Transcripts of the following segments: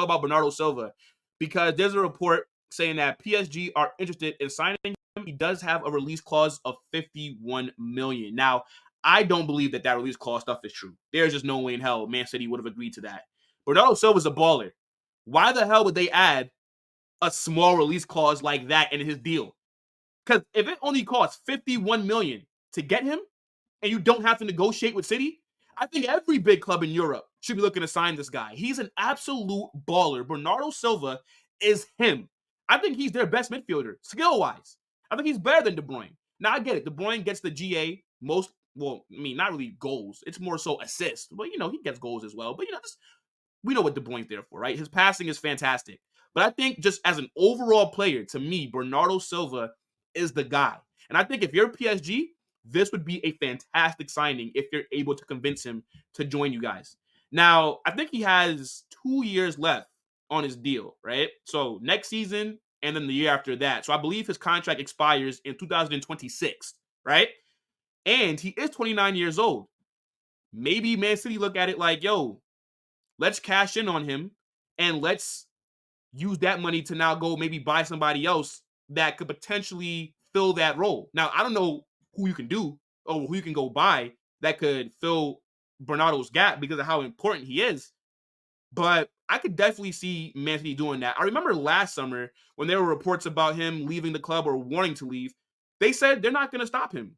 about Bernardo Silva because there's a report saying that PSG are interested in signing him. He does have a release clause of 51 million. Now, I don't believe that release clause stuff is true. There's just no way in hell Man City would have agreed to that. Bernardo Silva's a baller. Why the hell would they add a small release clause like that in his deal? Because if it only costs 51 million to get him and you don't have to negotiate with City, I think every big club in Europe should be looking to sign this guy. He's an absolute baller. Bernardo Silva is him. I think he's their best midfielder, skill-wise. I think he's better than De Bruyne. Now, I get it. De Bruyne gets the GA most, well, I mean, not really goals. It's more so assists. But, you know, he gets goals as well. But, you know, we know what De Bruyne's there for, right? His passing is fantastic. But I think just as an overall player, to me, Bernardo Silva is the guy. And I think if you're PSG, this would be a fantastic signing if you're able to convince him to join you guys. Now, I think he has 2 years left on his deal, right? So next season and then the year after that. So I believe his contract expires in 2026, right? And he is 29 years old. Maybe Man City look at it like, yo, let's cash in on him and let's use that money to now go maybe buy somebody else that could potentially fill that role. Now, I don't know who you can do or who you can go buy that could fill Bernardo's gap because of how important he is. But I could definitely see Man City doing that. I remember last summer when there were reports about him leaving the club or wanting to leave, they said they're not going to stop him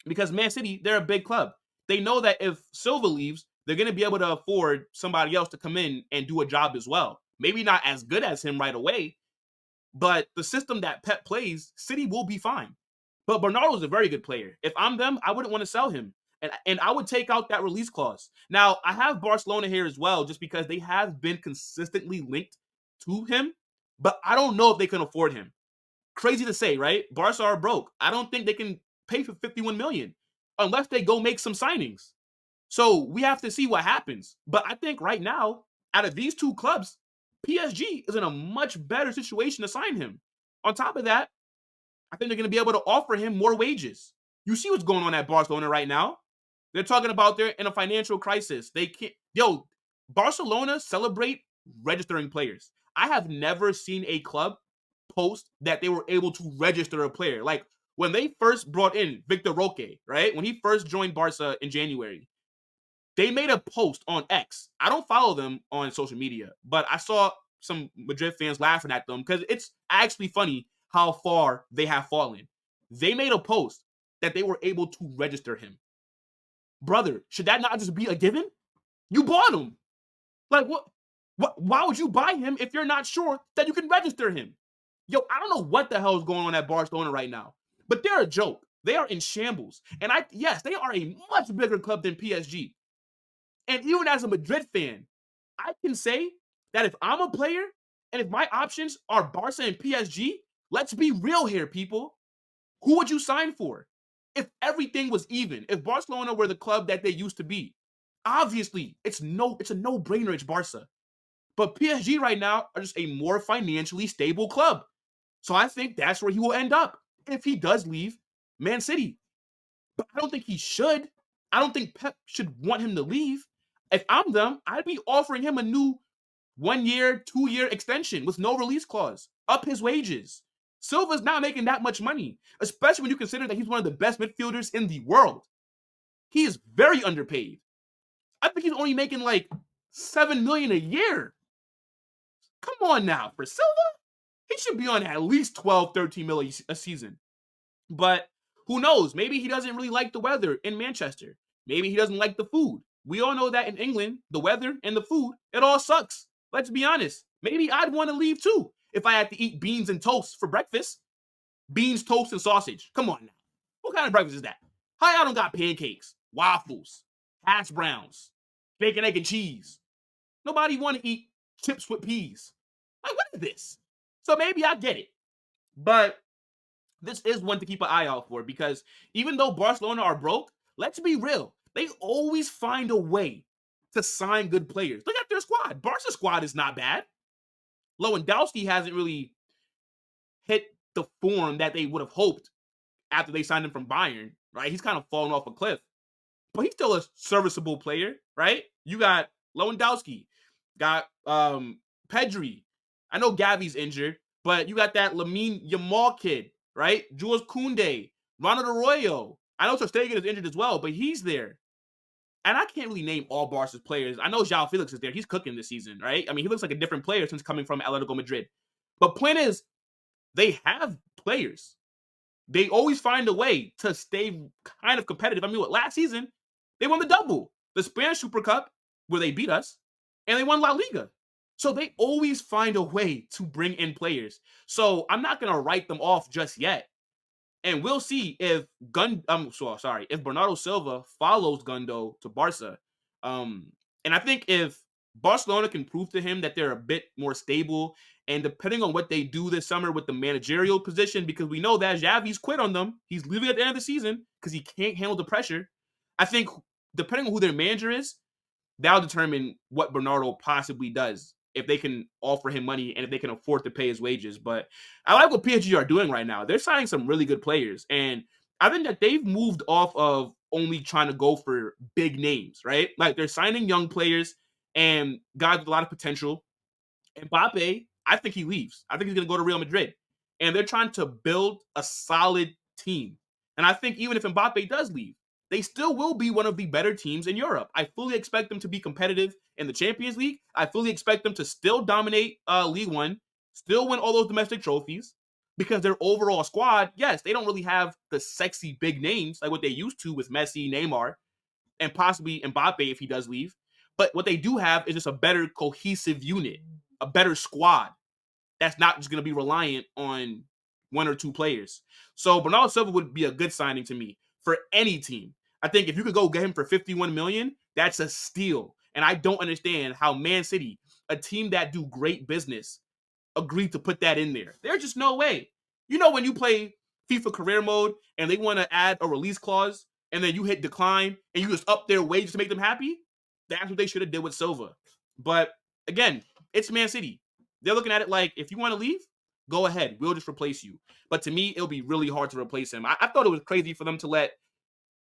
because Man City, they're a big club. They know that if Silva leaves, they're going to be able to afford somebody else to come in and do a job as well. Maybe not as good as him right away, but the system that Pep plays, City will be fine. But Bernardo's a very good player. If I'm them, I wouldn't want to sell him. And I would take out that release clause. Now, I have Barcelona here as well, just because they have been consistently linked to him, but I don't know if they can afford him. Crazy to say, right? Barca are broke. I don't think they can pay for 51 million unless they go make some signings. So we have to see what happens. But I think right now, out of these two clubs, PSG is in a much better situation to sign him. On top of that, I think they're going to be able to offer him more wages. You see what's going on at Barcelona right now. They're talking about they're in a financial crisis. They can't. Yo, Barcelona celebrate registering players. I have never seen a club post that they were able to register a player. Like when they first brought in Victor Roque, right? When he first joined Barca in January, they made a post on X. I don't follow them on social media, but I saw some Madrid fans laughing at them because it's actually funny how far they have fallen. They made a post that they were able to register him. Brother, should that not just be a given? You bought him. Like, what? Why would you buy him if you're not sure that you can register him? Yo, I don't know what the hell is going on at Barcelona right now, but they're a joke. They are in shambles. And yes, they are a much bigger club than PSG. And even as a Madrid fan, I can say that if I'm a player and if my options are Barca and PSG, let's be real here, people. Who would you sign for? If everything was even, if Barcelona were the club that they used to be, obviously it's a no-brainer, it's Barca. But PSG right now are just a more financially stable club. So I think that's where he will end up if he does leave Man City. But I don't think he should. I don't think Pep should want him to leave. If I'm them, I'd be offering him a new 1 year, 2 year extension with no release clause. Up his wages. Silva's not making that much money, especially when you consider that he's one of the best midfielders in the world. He is very underpaid. I think he's only making like 7 million a year. Come on now, for Silva, he should be on at least 12, 13 million a season. But who knows? Maybe he doesn't really like the weather in Manchester. Maybe he doesn't like the food. We all know that in England, the weather and the food, it all sucks. Let's be honest. Maybe I'd want to leave too if I had to eat beans and toast for breakfast. Beans, toast, and sausage. Come on now. What kind of breakfast is that? How y'all don't got pancakes, waffles, hash browns, bacon, egg, and cheese? Nobody want to eat chips with peas. Like, what is this? So maybe I get it. But this is one to keep an eye out for because even though Barcelona are broke, let's be real. They always find a way to sign good players. Look at their squad. Barca's squad is not bad. Lewandowski hasn't really hit the form that they would have hoped after they signed him from Bayern, right? He's kind of fallen off a cliff. But he's still a serviceable player, right? You got Lewandowski, got Pedri. I know Gavi's injured, but you got that Lamine Yamal kid, right? Jules Koundé, Ronald Arroyo. I know Ter Stegen is injured as well, but he's there. And I can't really name all Barca's players. I know João Felix is there. He's cooking this season, right? I mean, he looks like a different player since coming from Atletico Madrid. But point is, they have players. They always find a way to stay kind of competitive. I mean, what, last season, they won the double. The Spanish Super Cup, where they beat us, and they won La Liga. So they always find a way to bring in players. So I'm not going to write them off just yet. And we'll see if if Bernardo Silva follows Gundo to Barca. And I think if Barcelona can prove to him that they're a bit more stable, and depending on what they do this summer with the managerial position, because we know that Xavi's quit on them, he's leaving at the end of the season because he can't handle the pressure. I think depending on who their manager is, that'll determine what Bernardo possibly does, if they can offer him money and if they can afford to pay his wages. But I like what PSG are doing right now. They're signing some really good players. And I think that they've moved off of only trying to go for big names, right? Like they're signing young players and guys with a lot of potential. Mbappe, I think he leaves. I think he's going to go to Real Madrid. And they're trying to build a solid team. And I think even if Mbappe does leave, they still will be one of the better teams in Europe. I fully expect them to be competitive in the Champions League. I fully expect them to still dominate League One, still win all those domestic trophies, because their overall squad, yes, they don't really have the sexy big names like what they used to with Messi, Neymar, and possibly Mbappe if he does leave. But what they do have is just a better cohesive unit, a better squad that's not just going to be reliant on one or two players. So Bernardo Silva would be a good signing to me for any team. I think if you could go get him for 51 million, that's a steal. And I don't understand how Man City, a team that do great business, agreed to put that in there. There's just no way. You know, when you play FIFA career mode and they want to add a release clause and then you hit decline and you just up their wages to make them happy, that's what they should have did with Silva. But again, it's Man City. They're looking at it like, if you want to leave, go ahead. We'll just replace you. But to me, it'll be really hard to replace him. I thought it was crazy for them to let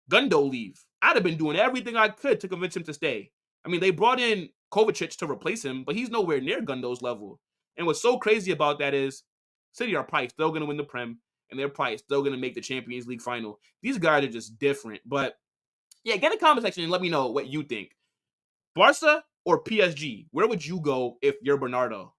Gundo leave. I'd have been doing everything I could to convince him to stay. I mean, they brought in Kovacic to replace him, but he's nowhere near Gundo's level. And what's so crazy about that is City are probably still going to win the Prem, and they're probably still going to make the Champions League final. These guys are just different. But yeah, get in the comment section and let me know what you think. Barca or PSG? Where would you go if you're Bernardo?